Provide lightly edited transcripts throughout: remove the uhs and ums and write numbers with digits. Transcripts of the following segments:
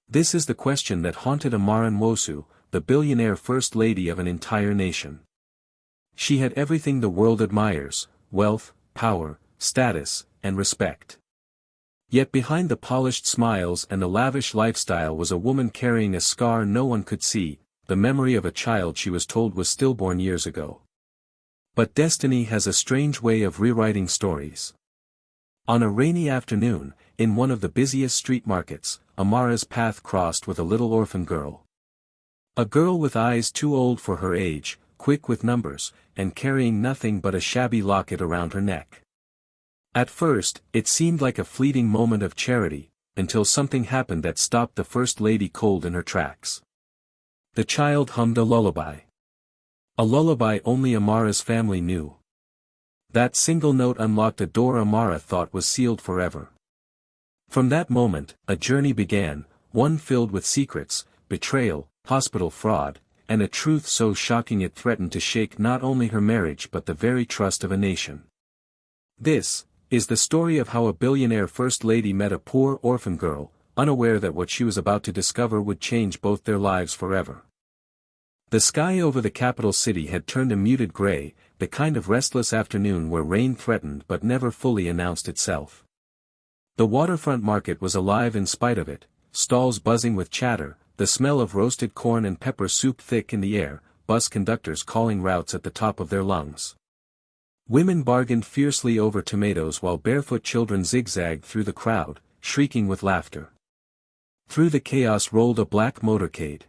This is the question that haunted Amara Nwosu, the billionaire first lady of an entire nation. She had everything the world admires: wealth, power, status, and respect. Yet behind the polished smiles and the lavish lifestyle was a woman carrying a scar no one could see, the memory of a child she was told was stillborn years ago. But destiny has a strange way of rewriting stories. On a rainy afternoon, in one of the busiest street markets, Amara's path crossed with a little orphan girl. A girl with eyes too old for her age, quick with numbers, and carrying nothing but a shabby locket around her neck. At first, it seemed like a fleeting moment of charity, until something happened that stopped the First Lady cold in her tracks. The child hummed a lullaby. A lullaby only Amara's family knew. That single note unlocked a door Amara thought was sealed forever. From that moment, a journey began, one filled with secrets, betrayal, hospital fraud, and a truth so shocking it threatened to shake not only her marriage but the very trust of a nation. This is the story of how a billionaire first lady met a poor orphan girl, unaware that what she was about to discover would change both their lives forever. The sky over the capital city had turned a muted gray, the kind of restless afternoon where rain threatened but never fully announced itself. The waterfront market was alive in spite of it, stalls buzzing with chatter, the smell of roasted corn and pepper soup thick in the air, bus conductors calling routes at the top of their lungs. Women bargained fiercely over tomatoes while barefoot children zigzagged through the crowd, shrieking with laughter. Through the chaos rolled a black motorcade.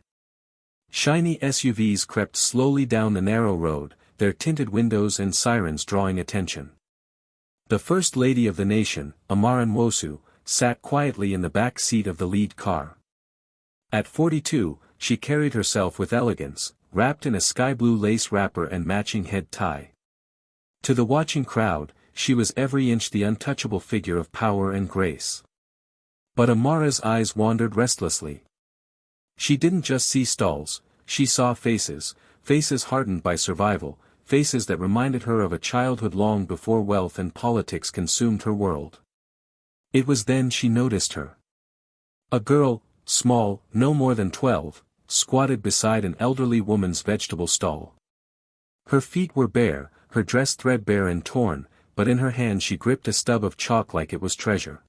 Shiny SUVs crept slowly down the narrow road, their tinted windows and sirens drawing attention. The First Lady of the nation, Amara Nwosu, sat quietly in the back seat of the lead car. At 42, she carried herself with elegance, wrapped in a sky-blue lace wrapper and matching head tie. To the watching crowd, she was every inch the untouchable figure of power and grace. But Amara's eyes wandered restlessly. She didn't just see stalls, she saw faces, faces hardened by survival, faces that reminded her of a childhood long before wealth and politics consumed her world. It was then she noticed her. A girl, small, no more than 12, squatted beside an elderly woman's vegetable stall. Her feet were bare, her dress threadbare and torn, but in her hand she gripped a stub of chalk like it was treasure.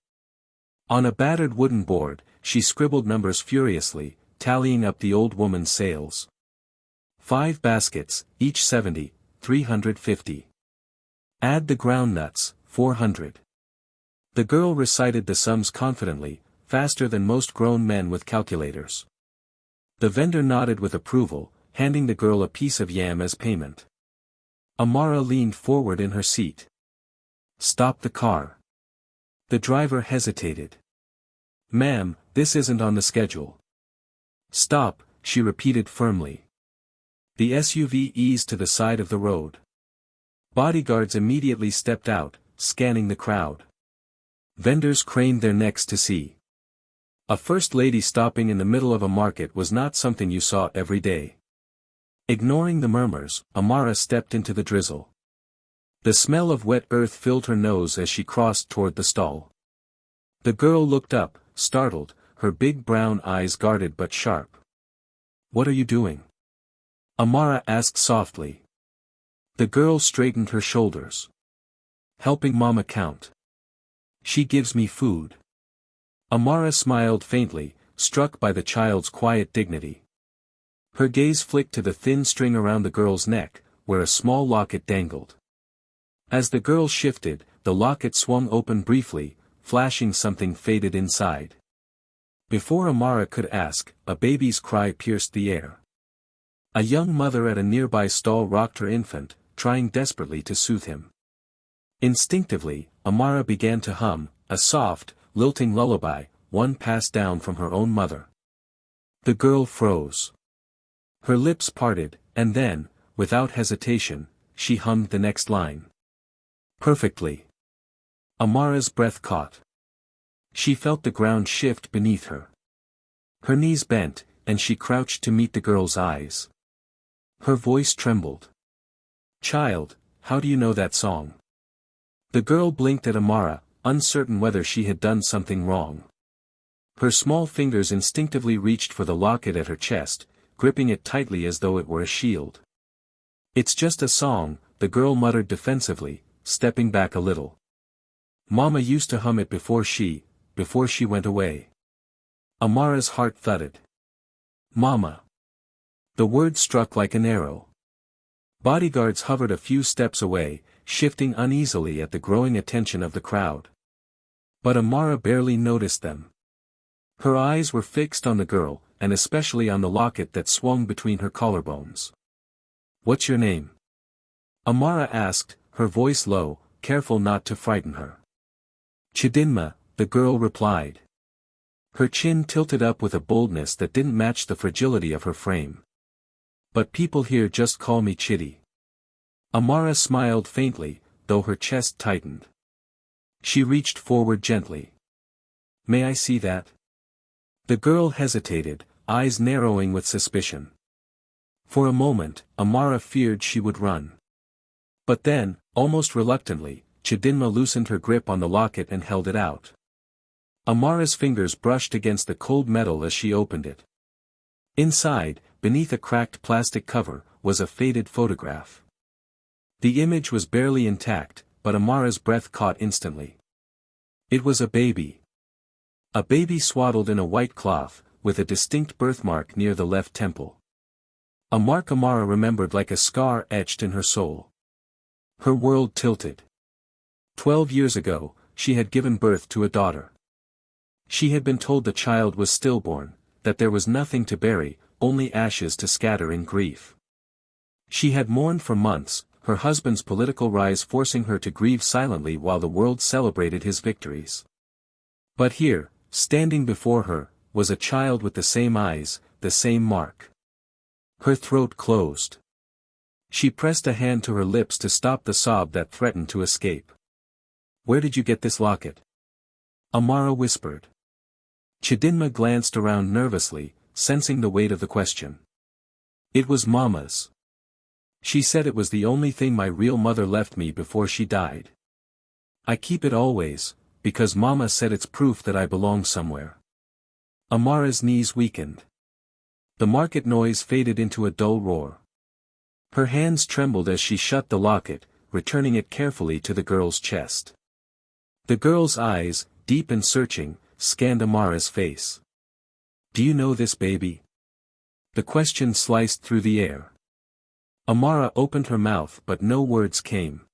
On a battered wooden board, she scribbled numbers furiously, tallying up the old woman's sales. 5 baskets, each 70, 350. Add the ground nuts, 400. The girl recited the sums confidently, faster than most grown men with calculators. The vendor nodded with approval, handing the girl a piece of yam as payment. Amara leaned forward in her seat. Stop the car. The driver hesitated. Ma'am, this isn't on the schedule. Stop, she repeated firmly. The SUV eased to the side of the road. Bodyguards immediately stepped out, scanning the crowd. Vendors craned their necks to see. A first lady stopping in the middle of a market was not something you saw every day. Ignoring the murmurs, Amara stepped into the drizzle. The smell of wet earth filled her nose as she crossed toward the stall. The girl looked up, startled, her big brown eyes guarded but sharp. What are you doing? Amara asked softly. The girl straightened her shoulders. Helping Mama count. She gives me food. Amara smiled faintly, struck by the child's quiet dignity. Her gaze flicked to the thin string around the girl's neck, where a small locket dangled. As the girl shifted, the locket swung open briefly, flashing something faded inside. Before Amara could ask, a baby's cry pierced the air. A young mother at a nearby stall rocked her infant, trying desperately to soothe him. Instinctively, Amara began to hum, a soft, lilting lullaby, one passed down from her own mother. The girl froze. Her lips parted, and then, without hesitation, she hummed the next line. Perfectly. Amara's breath caught. She felt the ground shift beneath her. Her knees bent, and she crouched to meet the girl's eyes. Her voice trembled. Child, how do you know that song? The girl blinked at Amara, uncertain whether she had done something wrong. Her small fingers instinctively reached for the locket at her chest, gripping it tightly as though it were a shield. "It's just a song," the girl muttered defensively, stepping back a little. "Mama used to hum it before she went away." Amara's heart thudded. "Mama." The word struck like an arrow. Bodyguards hovered a few steps away, shifting uneasily at the growing attention of the crowd. But Amara barely noticed them. Her eyes were fixed on the girl, and especially on the locket that swung between her collarbones. "What's your name?" Amara asked, her voice low, careful not to frighten her. "Chidinma," the girl replied. Her chin tilted up with a boldness that didn't match the fragility of her frame. "But people here just call me Chidi." Amara smiled faintly, though her chest tightened. She reached forward gently. "May I see that?" The girl hesitated, eyes narrowing with suspicion. For a moment, Amara feared she would run. But then, almost reluctantly, Chidinma loosened her grip on the locket and held it out. Amara's fingers brushed against the cold metal as she opened it. Inside, beneath a cracked plastic cover, was a faded photograph. The image was barely intact, but Amara's breath caught instantly. It was a baby. A baby swaddled in a white cloth, with a distinct birthmark near the left temple. A mark Amara remembered like a scar etched in her soul. Her world tilted. 12 years ago, she had given birth to a daughter. She had been told the child was stillborn, that there was nothing to bury, only ashes to scatter in grief. She had mourned for months, her husband's political rise forcing her to grieve silently while the world celebrated his victories. But here, standing before her, was a child with the same eyes, the same mark. Her throat closed. She pressed a hand to her lips to stop the sob that threatened to escape. "Where did you get this locket?" Amara whispered. Chidinma glanced around nervously, sensing the weight of the question. "It was Mama's. She said it was the only thing my real mother left me before she died. I keep it always, because Mama said it's proof that I belong somewhere." Amara's knees weakened. The market noise faded into a dull roar. Her hands trembled as she shut the locket, returning it carefully to the girl's chest. The girl's eyes, deep and searching, scanned Amara's face. "Do you know this baby?" The question sliced through the air. Amara opened her mouth but no words came.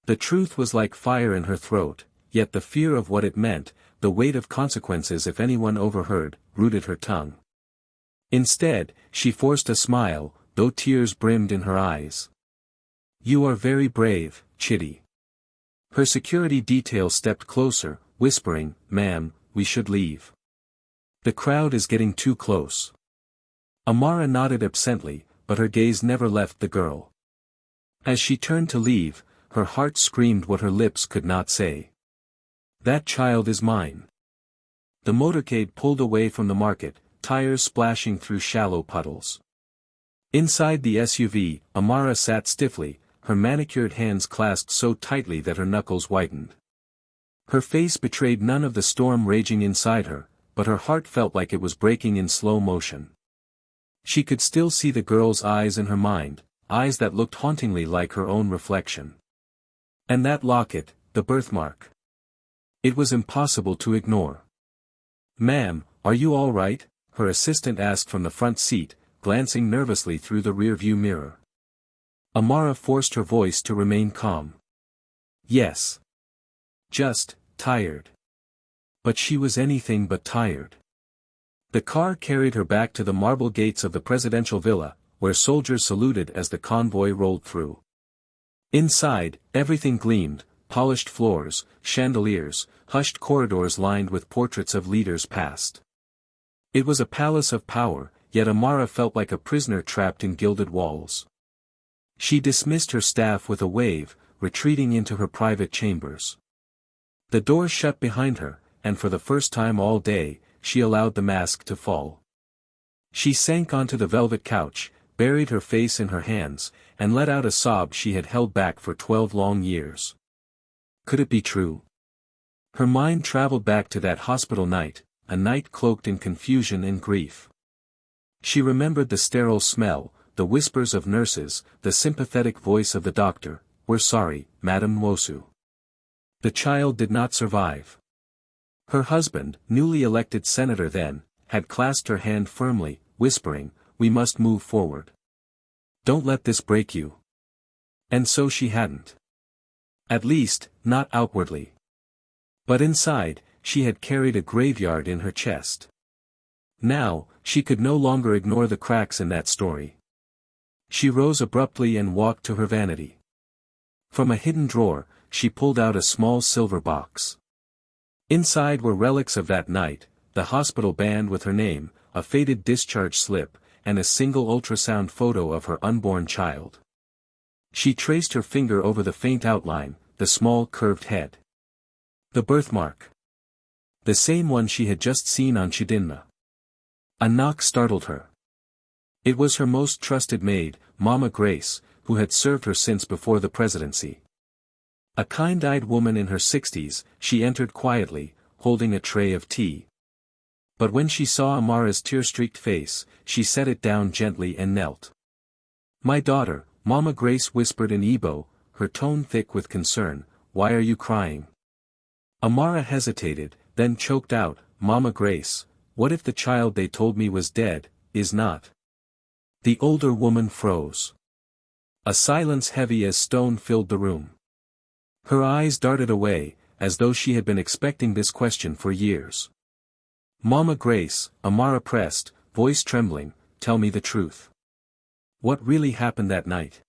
The truth was like fire in her throat, yet the fear of what it meant, the weight of consequences if anyone overheard, rooted her tongue. Instead, she forced a smile, though tears brimmed in her eyes. "You are very brave, Chidi." Her security detail stepped closer, whispering, "Ma'am, we should leave. The crowd is getting too close." Amara nodded absently, but her gaze never left the girl. As she turned to leave, her heart screamed what her lips could not say. "That child is mine." The motorcade pulled away from the market, tires splashing through shallow puddles. Inside the SUV, Amara sat stiffly, her manicured hands clasped so tightly that her knuckles whitened. Her face betrayed none of the storm raging inside her, but her heart felt like it was breaking in slow motion. She could still see the girl's eyes in her mind, eyes that looked hauntingly like her own reflection. And that locket, the birthmark. It was impossible to ignore. "Ma'am, are you all right?" her assistant asked from the front seat, glancing nervously through the rearview mirror. Amara forced her voice to remain calm. "Yes. Just, tired." But she was anything but tired. The car carried her back to the marble gates of the presidential villa, where soldiers saluted as the convoy rolled through. Inside, everything gleamed, polished floors, chandeliers, hushed corridors lined with portraits of leaders past. It was a palace of power, yet Amara felt like a prisoner trapped in gilded walls. She dismissed her staff with a wave, retreating into her private chambers. The door shut behind her, and for the first time all day, she allowed the mask to fall. She sank onto the velvet couch, buried her face in her hands, and let out a sob she had held back for 12 long years. Could it be true? Her mind traveled back to that hospital night, a night cloaked in confusion and grief. She remembered the sterile smell, the whispers of nurses, the sympathetic voice of the doctor, "We're sorry, Madame Nwosu. The child did not survive." Her husband, newly elected senator then, had clasped her hand firmly, whispering, "We must move forward. Don't let this break you." And so she hadn't. At least, not outwardly. But inside, she had carried a graveyard in her chest. Now, she could no longer ignore the cracks in that story. She rose abruptly and walked to her vanity. From a hidden drawer, she pulled out a small silver box. Inside were relics of that night, the hospital band with her name, a faded discharge slip, and a single ultrasound photo of her unborn child. She traced her finger over the faint outline, the small curved head. The birthmark. The same one she had just seen on Chidinma. A knock startled her. It was her most trusted maid, Mama Grace, who had served her since before the presidency. A kind-eyed woman in her 60s, she entered quietly, holding a tray of tea. But when she saw Amara's tear-streaked face, she set it down gently and knelt. "My daughter," Mama Grace whispered in Igbo, her tone thick with concern, "why are you crying?" Amara hesitated, then choked out, "Mama Grace, what if the child they told me was dead, is not?" The older woman froze. A silence heavy as stone filled the room. Her eyes darted away, as though she had been expecting this question for years. "Mama Grace," Amara pressed, voice trembling, "tell me the truth. What really happened that night?"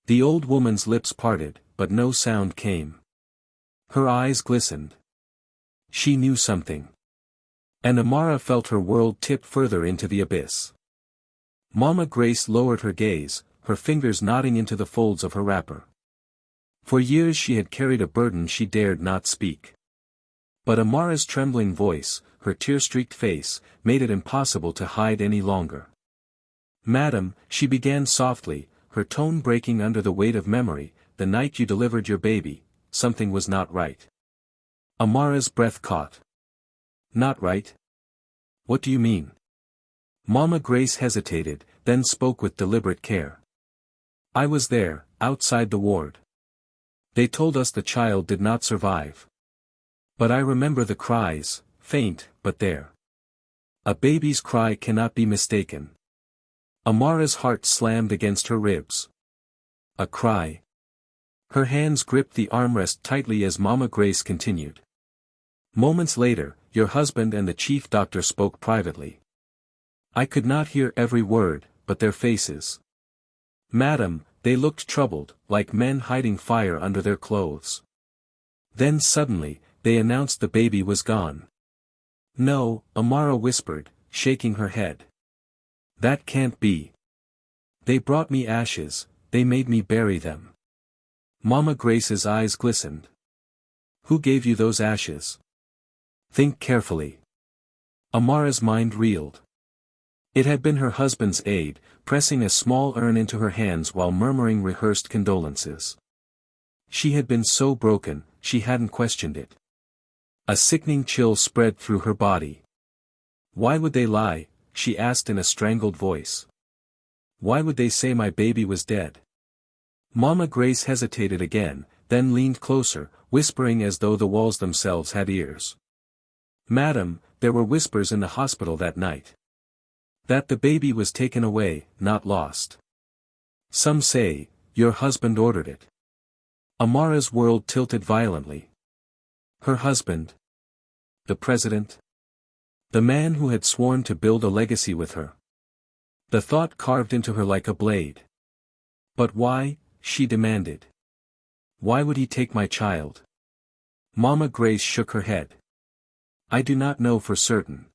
The old woman's lips parted, but no sound came. Her eyes glistened. She knew something. And Amara felt her world tip further into the abyss. Mama Grace lowered her gaze, her fingers knotting into the folds of her wrapper. For years she had carried a burden she dared not speak. But Amara's trembling voice, her tear-streaked face, made it impossible to hide any longer. "Madam," she began softly, her tone breaking under the weight of memory, "the night you delivered your baby, something was not right." Amara's breath caught. "Not right? What do you mean?" Mama Grace hesitated, then spoke with deliberate care. "I was there, outside the ward. They told us the child did not survive. But I remember the cries, faint, but there. A baby's cry cannot be mistaken." Amara's heart slammed against her ribs. A cry. Her hands gripped the armrest tightly as Mama Grace continued. "Moments later, your husband and the chief doctor spoke privately. I could not hear every word, but their faces. Madam, they looked troubled, like men hiding fire under their clothes. Then suddenly, they announced the baby was gone." "No," Amara whispered, shaking her head. "That can't be. They brought me ashes, they made me bury them." Mama Grace's eyes glistened. "Who gave you those ashes? Think carefully." Amara's mind reeled. It had been her husband's aide, pressing a small urn into her hands while murmuring rehearsed condolences. She had been so broken, she hadn't questioned it. A sickening chill spread through her body. "Why would they lie?" she asked in a strangled voice. "Why would they say my baby was dead?" Mama Grace hesitated again, then leaned closer, whispering as though the walls themselves had ears. "Madam, there were whispers in the hospital that night. That the baby was taken away, not lost. Some say, your husband ordered it." Amara's world tilted violently. Her husband? The president? The man who had sworn to build a legacy with her? The thought carved into her like a blade. "But why?" she demanded. "Why would he take my child?" Mama Grace shook her head. "I do not know for certain.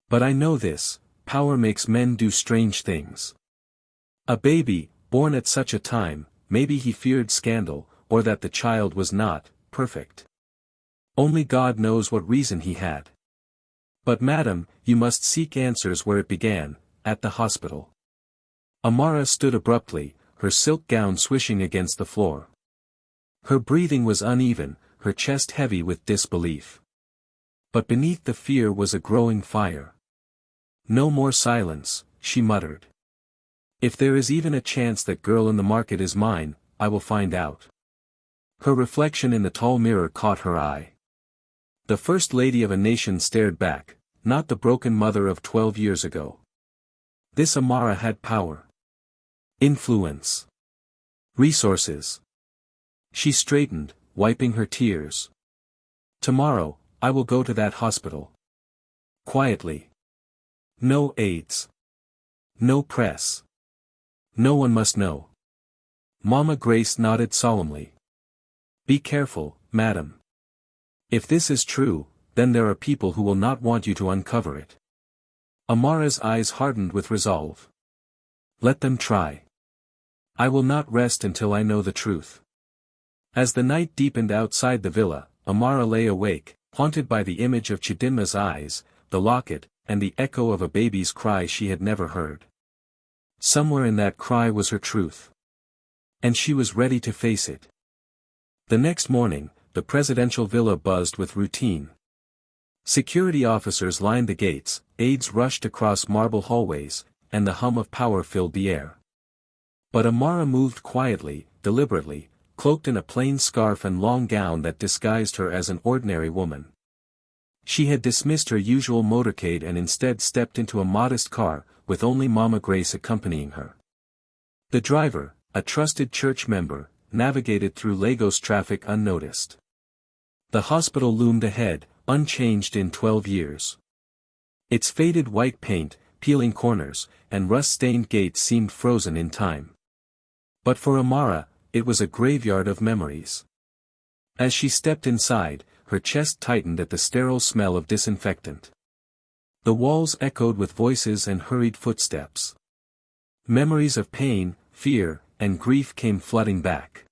But I know this, power makes men do strange things. A baby, born at such a time, maybe he feared scandal, or that the child was not perfect. Only God knows what reason he had. But madam, you must seek answers where it began, at the hospital." Amara stood abruptly, her silk gown swishing against the floor. Her breathing was uneven, her chest heavy with disbelief. But beneath the fear was a growing fire. No more silence, she muttered. If there is even a chance that girl in the market is mine, I will find out. Her reflection in the tall mirror caught her eye. The first lady of a nation stared back, not the broken mother of 12 years ago. This Amara had power. Influence. Resources. She straightened, wiping her tears. Tomorrow, I will go to that hospital. Quietly. No aides. No press. No one must know. Mama Grace nodded solemnly. Be careful, madam. If this is true, then there are people who will not want you to uncover it. Amara's eyes hardened with resolve. Let them try. I will not rest until I know the truth. As the night deepened outside the villa, Amara lay awake, haunted by the image of Chidinma's eyes, the locket, and the echo of a baby's cry she had never heard. Somewhere in that cry was her truth. And she was ready to face it. The next morning, the presidential villa buzzed with routine. Security officers lined the gates, aides rushed across marble hallways, and the hum of power filled the air. But Amara moved quietly, deliberately, cloaked in a plain scarf and long gown that disguised her as an ordinary woman. She had dismissed her usual motorcade and instead stepped into a modest car, with only Mama Grace accompanying her. The driver, a trusted church member, navigated through Lagos traffic unnoticed. The hospital loomed ahead, unchanged in 12 years. Its faded white paint, peeling corners, and rust-stained gates seemed frozen in time. But for Amara, it was a graveyard of memories. As she stepped inside, her chest tightened at the sterile smell of disinfectant. The walls echoed with voices and hurried footsteps. Memories of pain, fear, and grief came flooding back.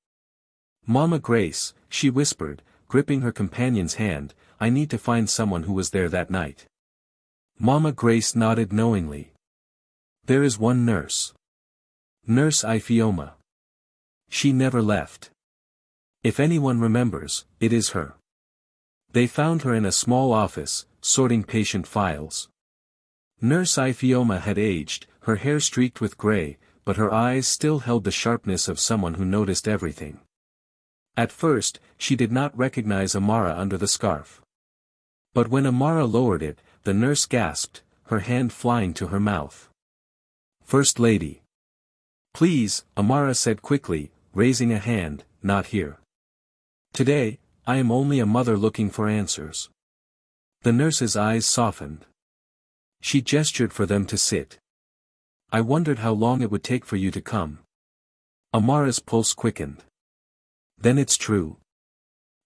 Mama Grace, she whispered, gripping her companion's hand, I need to find someone who was there that night. Mama Grace nodded knowingly. There is one nurse. Nurse Ifeoma. She never left. If anyone remembers, it is her. They found her in a small office, sorting patient files. Nurse Ifeoma had aged, her hair streaked with gray, but her eyes still held the sharpness of someone who noticed everything. At first, she did not recognize Amara under the scarf. But when Amara lowered it, the nurse gasped, her hand flying to her mouth. First Lady. Please, Amara said quickly, raising a hand, not here. Today, I am only a mother looking for answers. The nurse's eyes softened. She gestured for them to sit. I wondered how long it would take for you to come. Amara's pulse quickened. Then it's true.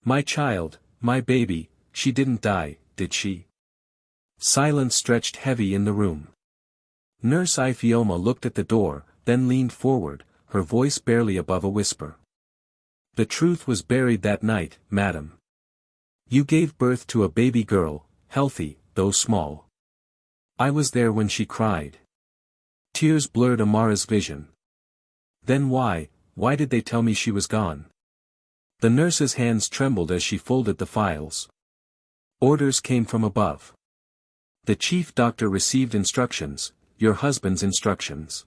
My child, my baby, she didn't die, did she? Silence stretched heavy in the room. Nurse Ifeoma looked at the door, then leaned forward, her voice barely above a whisper. The truth was buried that night, madam. You gave birth to a baby girl, healthy, though small. I was there when she cried. Tears blurred Amara's vision. Then why did they tell me she was gone? The nurse's hands trembled as she folded the files. Orders came from above. The chief doctor received instructions, your husband's instructions.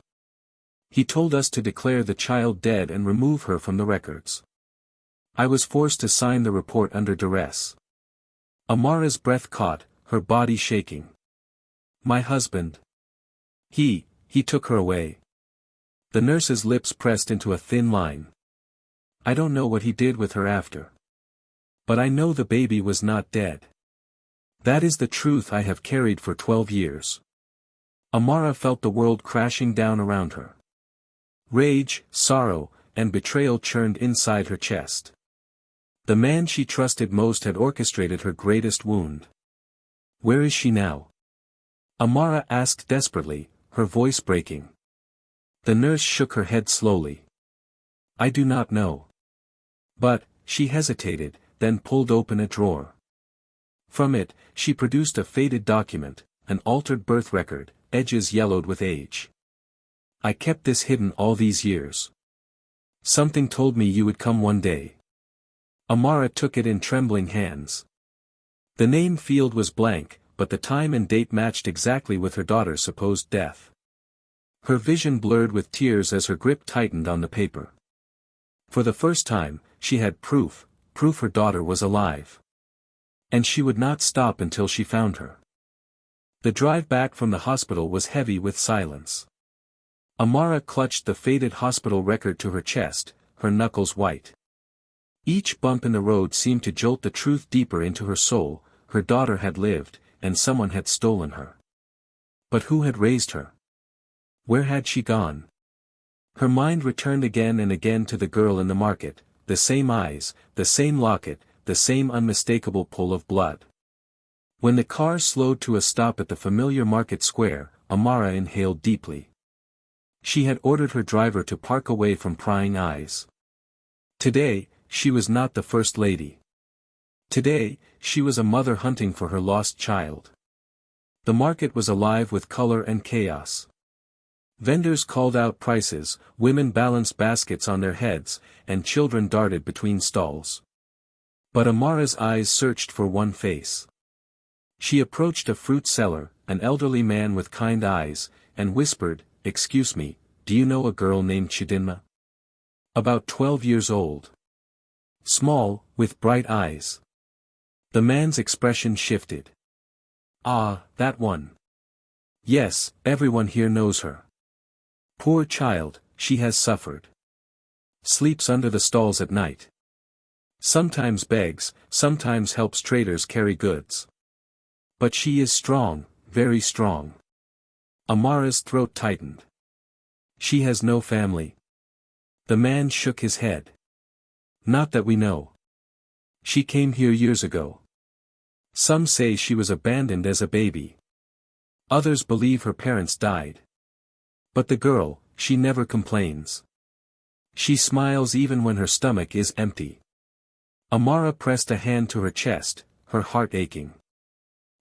He told us to declare the child dead and remove her from the records. I was forced to sign the report under duress. Amara's breath caught, her body shaking. My husband. He took her away. The nurse's lips pressed into a thin line. I don't know what he did with her after. But I know the baby was not dead. That is the truth I have carried for 12 years. Amara felt the world crashing down around her. Rage, sorrow, and betrayal churned inside her chest. The man she trusted most had orchestrated her greatest wound. Where is she now? Amara asked desperately, her voice breaking. The nurse shook her head slowly. I do not know. But, she hesitated, then pulled open a drawer. From it, she produced a faded document, an altered birth record, edges yellowed with age. I kept this hidden all these years. Something told me you would come one day. Amara took it in trembling hands. The name field was blank, but the time and date matched exactly with her daughter's supposed death. Her vision blurred with tears as her grip tightened on the paper. For the first time, she had proof her daughter was alive. And she would not stop until she found her. The drive back from the hospital was heavy with silence. Amara clutched the faded hospital record to her chest, her knuckles white. Each bump in the road seemed to jolt the truth deeper into her soul. Her daughter had lived, and someone had stolen her. But who had raised her? Where had she gone? Her mind returned again and again to the girl in the market, the same eyes, the same locket, the same unmistakable pull of blood. When the car slowed to a stop at the familiar market square, Amara inhaled deeply. She had ordered her driver to park away from prying eyes. Today, she was not the First Lady. Today, she was a mother hunting for her lost child. The market was alive with color and chaos. Vendors called out prices, women balanced baskets on their heads, and children darted between stalls. But Amara's eyes searched for one face. She approached a fruit seller, an elderly man with kind eyes, and whispered, "Excuse me, do you know a girl named Chidinma? About 12 years old. Small, with bright eyes." The man's expression shifted. "Ah, that one. Yes, everyone here knows her. Poor child, she has suffered. Sleeps under the stalls at night. Sometimes begs, sometimes helps traders carry goods. But she is strong, very strong." Amara's throat tightened. "She has no family." The man shook his head. "Not that we know. She came here years ago. Some say she was abandoned as a baby. Others believe her parents died. But the girl, she never complains. She smiles even when her stomach is empty." Amara pressed a hand to her chest, her heart aching.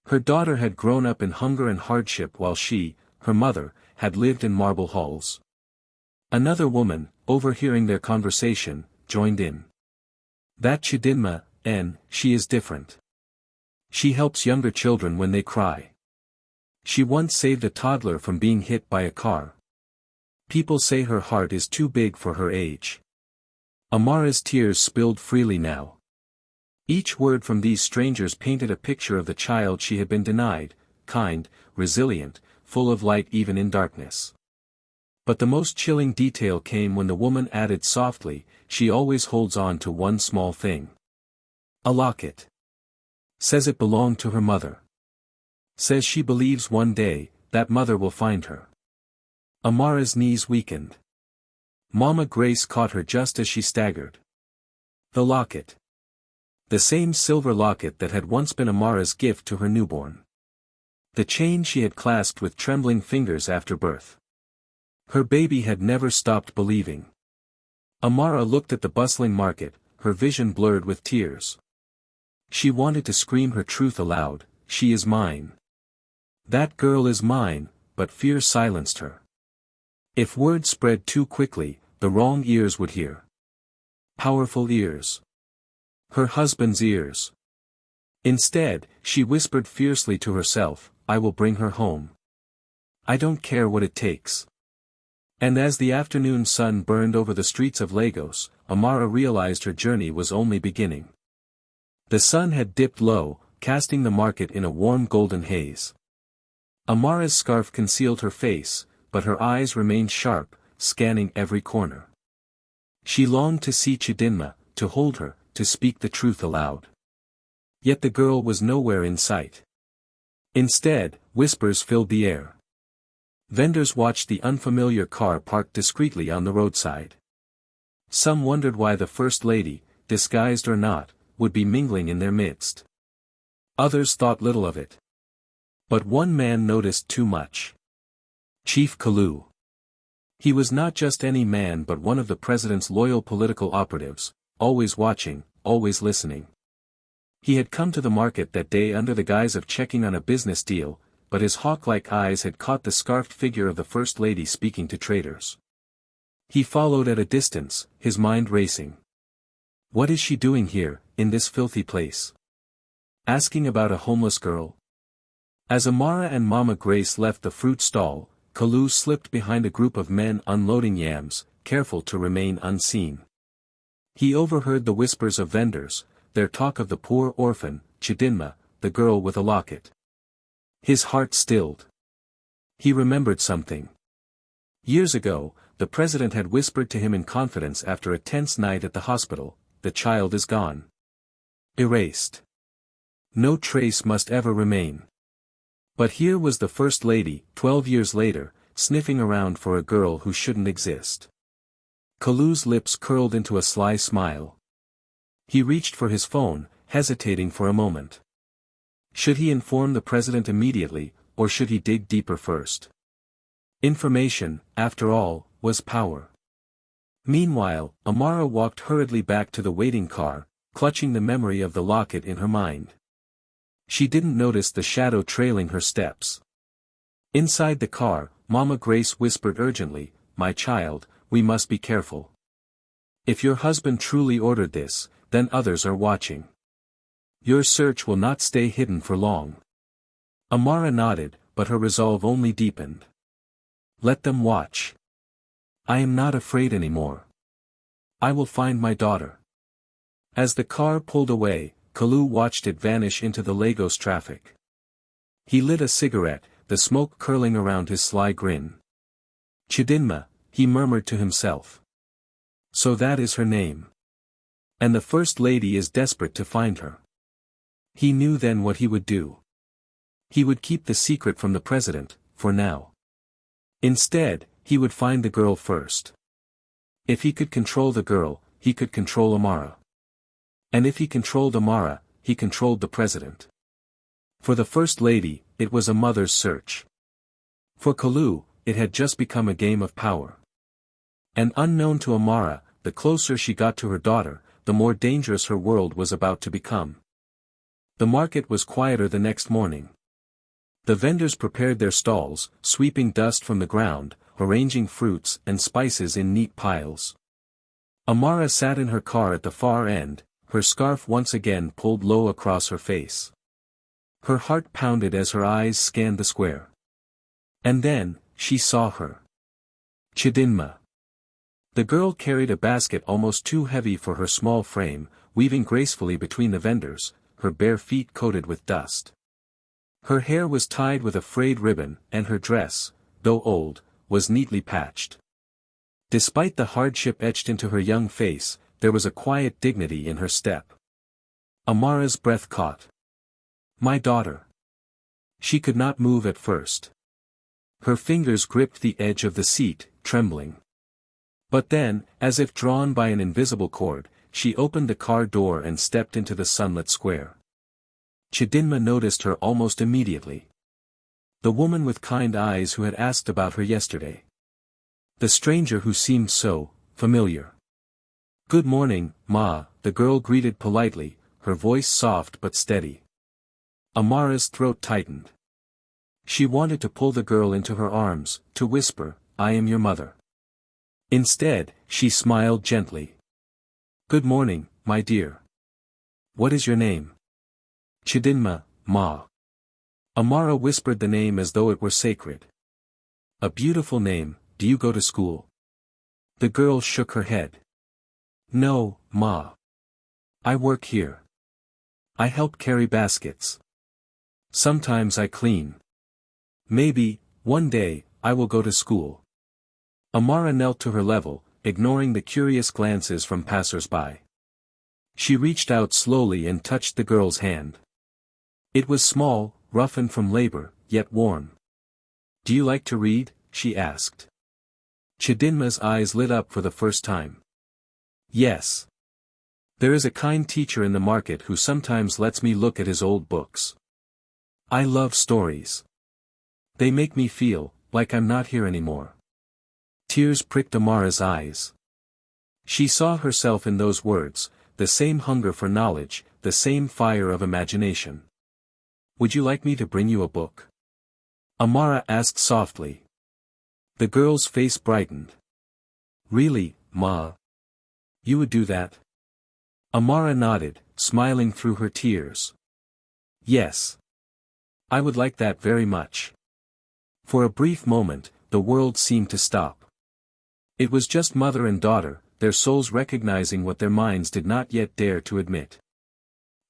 Her daughter had grown up in hunger and hardship while she, her mother, had lived in marble halls. Another woman, overhearing their conversation, joined in. "That Chidinma, she is different. She helps younger children when they cry. She once saved a toddler from being hit by a car. People say her heart is too big for her age." Amara's tears spilled freely now. Each word from these strangers painted a picture of the child she had been denied, kind, resilient, full of light even in darkness. But the most chilling detail came when the woman added softly, "She always holds on to one small thing. A locket. Says it belonged to her mother. Says she believes one day, that mother will find her." Amara's knees weakened. Mama Grace caught her just as she staggered. The locket. The same silver locket that had once been Amara's gift to her newborn. The chain she had clasped with trembling fingers after birth. Her baby had never stopped believing. Amara looked at the bustling market, her vision blurred with tears. She wanted to scream her truth aloud, "She is mine. That girl is mine," but fear silenced her. If word spread too quickly, the wrong ears would hear. Powerful ears. Her husband's ears. Instead, she whispered fiercely to herself, "I will bring her home. I don't care what it takes." And as the afternoon sun burned over the streets of Lagos, Amara realized her journey was only beginning. The sun had dipped low, casting the market in a warm golden haze. Amara's scarf concealed her face, but her eyes remained sharp, scanning every corner. She longed to see Chidinma, to hold her, to speak the truth aloud. Yet the girl was nowhere in sight. Instead, whispers filled the air. Vendors watched the unfamiliar car parked discreetly on the roadside. Some wondered why the First Lady, disguised or not, would be mingling in their midst. Others thought little of it. But one man noticed too much. Chief Kalu. He was not just any man but one of the president's loyal political operatives, always watching, always listening. He had come to the market that day under the guise of checking on a business deal, but his hawk-like eyes had caught the scarfed figure of the First Lady speaking to traders. He followed at a distance, his mind racing. What is she doing here, in this filthy place? Asking about a homeless girl? As Amara and Mama Grace left the fruit stall, Kalu slipped behind a group of men unloading yams, careful to remain unseen. He overheard the whispers of vendors, their talk of the poor orphan, Chidinma, the girl with a locket. His heart stilled. He remembered something. Years ago, the president had whispered to him in confidence after a tense night at the hospital, "The child is gone. Erased. No trace must ever remain." But here was the First Lady, 12 years later, sniffing around for a girl who shouldn't exist. Kalu's lips curled into a sly smile. He reached for his phone, hesitating for a moment. Should he inform the president immediately, or should he dig deeper first? Information, after all, was power. Meanwhile, Amara walked hurriedly back to the waiting car, clutching the memory of the locket in her mind. She didn't notice the shadow trailing her steps. Inside the car, Mama Grace whispered urgently, "My child, we must be careful. If your husband truly ordered this, then others are watching. Your search will not stay hidden for long." Amara nodded, but her resolve only deepened. "Let them watch. I am not afraid anymore. I will find my daughter." As the car pulled away, Kalu watched it vanish into the Lagos traffic. He lit a cigarette, the smoke curling around his sly grin. "Chidinma," he murmured to himself. "So that is her name. And the First Lady is desperate to find her." He knew then what he would do. He would keep the secret from the president, for now. Instead, he would find the girl first. If he could control the girl, he could control Amara. And if he controlled Amara, he controlled the president. For the First Lady, it was a mother's search. For Kalu, it had just become a game of power. And unknown to Amara, the closer she got to her daughter, the more dangerous her world was about to become. The market was quieter the next morning. The vendors prepared their stalls, sweeping dust from the ground, arranging fruits and spices in neat piles. Amara sat in her car at the far end, her scarf once again pulled low across her face. Her heart pounded as her eyes scanned the square. And then, she saw her. Chidinma. The girl carried a basket almost too heavy for her small frame, weaving gracefully between the vendors, her bare feet coated with dust. Her hair was tied with a frayed ribbon, and her dress, though old, was neatly patched. Despite the hardship etched into her young face, there was a quiet dignity in her step. Amara's breath caught. "My daughter." She could not move at first. Her fingers gripped the edge of the seat, trembling. But then, as if drawn by an invisible cord, she opened the car door and stepped into the sunlit square. Chidinma noticed her almost immediately. The woman with kind eyes who had asked about her yesterday. The stranger who seemed so familiar. "Good morning, Ma," the girl greeted politely, her voice soft but steady. Amara's throat tightened. She wanted to pull the girl into her arms, to whisper, "I am your mother." Instead, she smiled gently. "Good morning, my dear. What is your name?" "Chidinma, Ma." Amara whispered the name as though it were sacred. "A beautiful name. Do you go to school?" The girl shook her head. "No, Ma. I work here. I help carry baskets. Sometimes I clean. Maybe, one day, I will go to school." Amara knelt to her level, ignoring the curious glances from passers-by. She reached out slowly and touched the girl's hand. It was small, roughened from labor, yet warm. "Do you like to read?" she asked. Chidinma's eyes lit up for the first time. "Yes. There is a kind teacher in the market who sometimes lets me look at his old books. I love stories. They make me feel like I'm not here anymore." Tears pricked Amara's eyes. She saw herself in those words, the same hunger for knowledge, the same fire of imagination. "Would you like me to bring you a book?" Amara asked softly. The girl's face brightened. "Really, Ma? You would do that?" Amara nodded, smiling through her tears. Yes. I would like that very much. For a brief moment, the world seemed to stop. It was just mother and daughter, their souls recognizing what their minds did not yet dare to admit.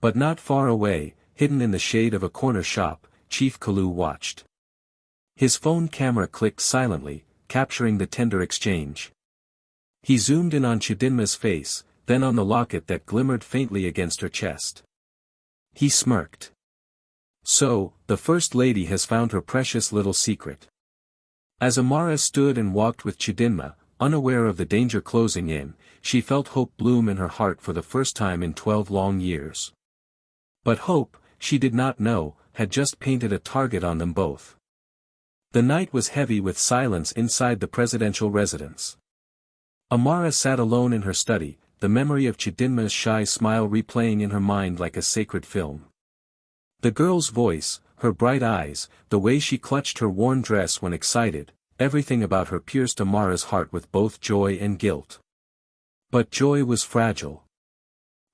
But not far away, hidden in the shade of a corner shop, Chief Kalu watched. His phone camera clicked silently, capturing the tender exchange. He zoomed in on Chidinma's face, then on the locket that glimmered faintly against her chest. He smirked. So, the First Lady has found her precious little secret. As Amara stood and walked with Chidinma, unaware of the danger closing in, she felt hope bloom in her heart for the first time in 12 long years. But hope, she did not know, had just painted a target on them both. The night was heavy with silence inside the presidential residence. Amara sat alone in her study, the memory of Chidinma's shy smile replaying in her mind like a sacred film. The girl's voice, her bright eyes, the way she clutched her worn dress when excited, everything about her pierced Amara's heart with both joy and guilt. But joy was fragile.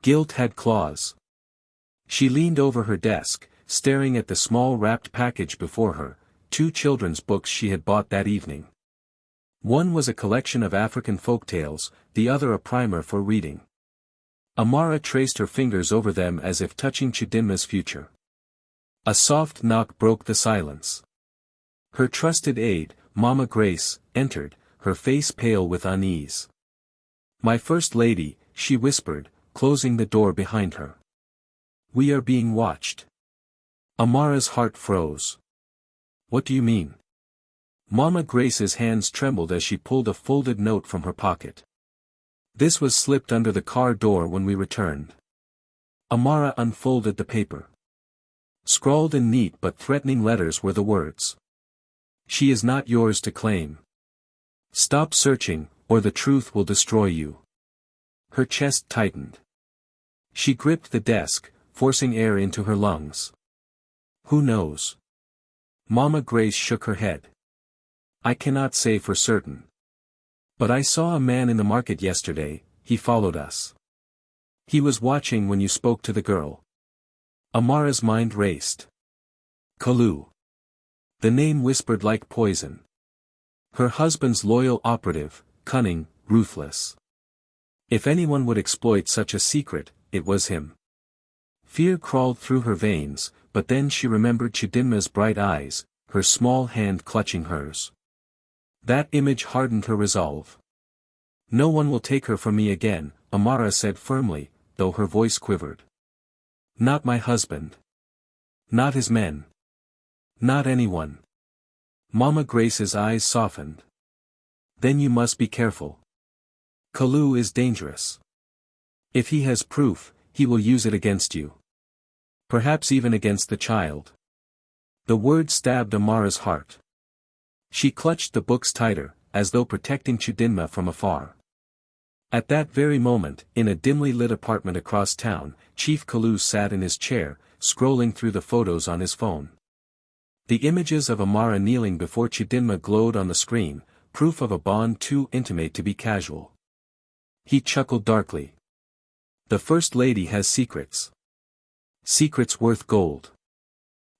Guilt had claws. She leaned over her desk, staring at the small wrapped package before her, 2 children's books she had bought that evening. One was a collection of African folktales, the other a primer for reading. Amara traced her fingers over them as if touching Chidinma's future. A soft knock broke the silence. Her trusted aide, Mama Grace, entered, her face pale with unease. "My First Lady," she whispered, closing the door behind her. "We are being watched." Amara's heart froze. "What do you mean?" Mama Grace's hands trembled as she pulled a folded note from her pocket. "This was slipped under the car door when we returned." Amara unfolded the paper. Scrawled in neat but threatening letters were the words. "She is not yours to claim. Stop searching, or the truth will destroy you." Her chest tightened. She gripped the desk, forcing air into her lungs. "Who knows?" Mama Grace shook her head. "I cannot say for certain. But I saw a man in the market yesterday, he followed us. He was watching when you spoke to the girl." Amara's mind raced. Kalu. The name whispered like poison. Her husband's loyal operative, cunning, ruthless. If anyone would exploit such a secret, it was him. Fear crawled through her veins, but then she remembered Chidinma's bright eyes, her small hand clutching hers. That image hardened her resolve. "No one will take her from me again," Amara said firmly, though her voice quivered. "Not my husband. Not his men. Not anyone." Mama Grace's eyes softened. "Then you must be careful. Kalu is dangerous. If he has proof, he will use it against you. Perhaps even against the child." The word stabbed Amara's heart. She clutched the books tighter, as though protecting Chidinma from afar. At that very moment, in a dimly lit apartment across town, Chief Kalu sat in his chair, scrolling through the photos on his phone. The images of Amara kneeling before Chidinma glowed on the screen, proof of a bond too intimate to be casual. He chuckled darkly. "The First Lady has secrets. Secrets worth gold."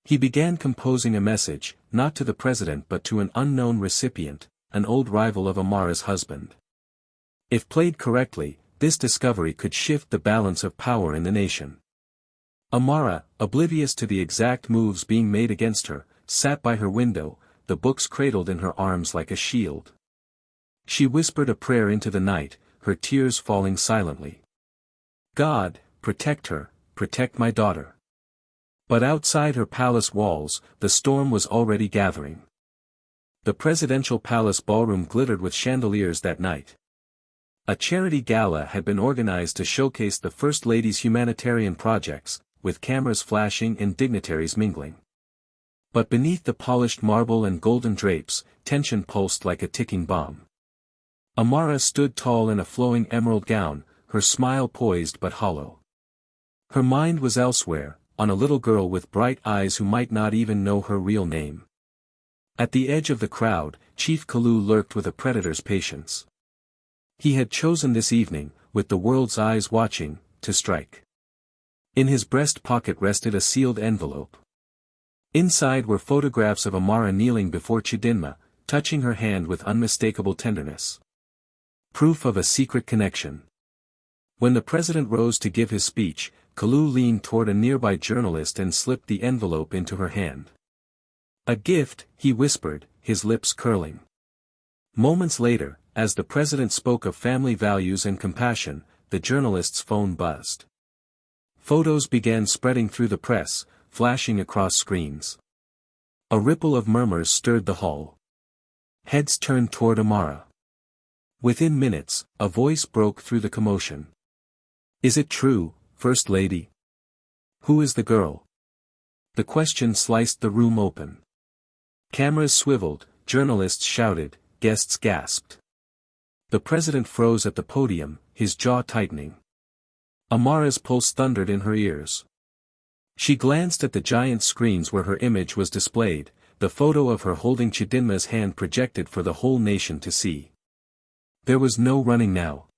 He began composing a message, not to the president but to an unknown recipient, an old rival of Amara's husband. If played correctly, this discovery could shift the balance of power in the nation. Amara, oblivious to the exact moves being made against her, sat by her window, the books cradled in her arms like a shield. She whispered a prayer into the night, her tears falling silently. "God, protect her, protect my daughter." But outside her palace walls, the storm was already gathering. The presidential palace ballroom glittered with chandeliers that night. A charity gala had been organized to showcase the First Lady's humanitarian projects, with cameras flashing and dignitaries mingling. But beneath the polished marble and golden drapes, tension pulsed like a ticking bomb. Amara stood tall in a flowing emerald gown, her smile poised but hollow. Her mind was elsewhere, on a little girl with bright eyes who might not even know her real name. At the edge of the crowd, Chief Kalu lurked with a predator's patience. He had chosen this evening, with the world's eyes watching, to strike. In his breast pocket rested a sealed envelope. Inside were photographs of Amara kneeling before Chidinma, touching her hand with unmistakable tenderness. Proof of a secret connection. When the president rose to give his speech, Kalu leaned toward a nearby journalist and slipped the envelope into her hand. "A gift," he whispered, his lips curling. Moments later, as the president spoke of family values and compassion, the journalist's phone buzzed. Photos began spreading through the press, flashing across screens. A ripple of murmurs stirred the hall. Heads turned toward Amara. Within minutes, a voice broke through the commotion. "Is it true, First Lady? Who is the girl?" The question sliced the room open. Cameras swiveled, journalists shouted, guests gasped. The president froze at the podium, his jaw tightening. Amara's pulse thundered in her ears. She glanced at the giant screens where her image was displayed, the photo of her holding Chidinma's hand projected for the whole nation to see. There was no running now.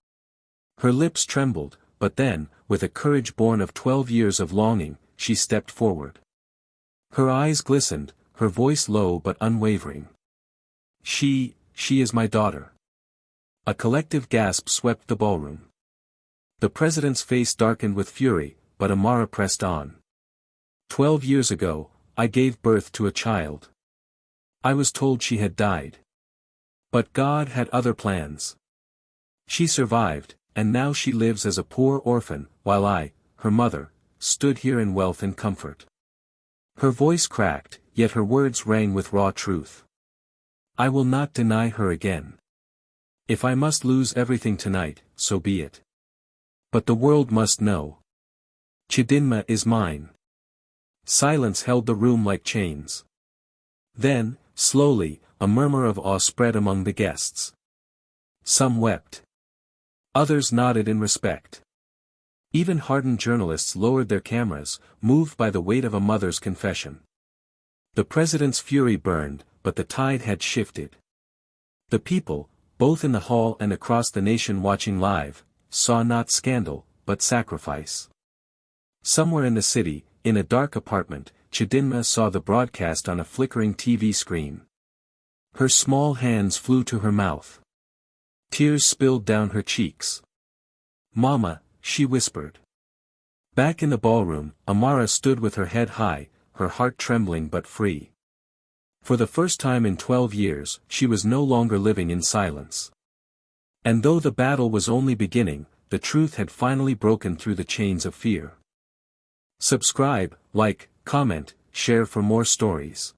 Her lips trembled, but then, with a courage born of 12 years of longing, she stepped forward. Her eyes glistened, her voice low but unwavering. She is my daughter." A collective gasp swept the ballroom. The president's face darkened with fury, but Amara pressed on. 12 years ago, I gave birth to a child. I was told she had died. But God had other plans. She survived, and now she lives as a poor orphan, while I, her mother, stood here in wealth and comfort. Her voice cracked, yet her words rang with raw truth. I will not deny her again. If I must lose everything tonight, so be it. But the world must know. Chidinma is mine. Silence held the room like chains. Then, slowly, a murmur of awe spread among the guests. Some wept. Others nodded in respect. Even hardened journalists lowered their cameras, moved by the weight of a mother's confession. The president's fury burned, but the tide had shifted. The people, both in the hall and across the nation watching live, saw not scandal, but sacrifice. Somewhere in the city, in a dark apartment, Chidinma saw the broadcast on a flickering TV screen. Her small hands flew to her mouth. Tears spilled down her cheeks. "Mama," she whispered. Back in the ballroom, Amara stood with her head high, her heart trembling but free. For the first time in 12 years, she was no longer living in silence. And though the battle was only beginning, the truth had finally broken through the chains of fear. Subscribe, like, comment, share for more stories.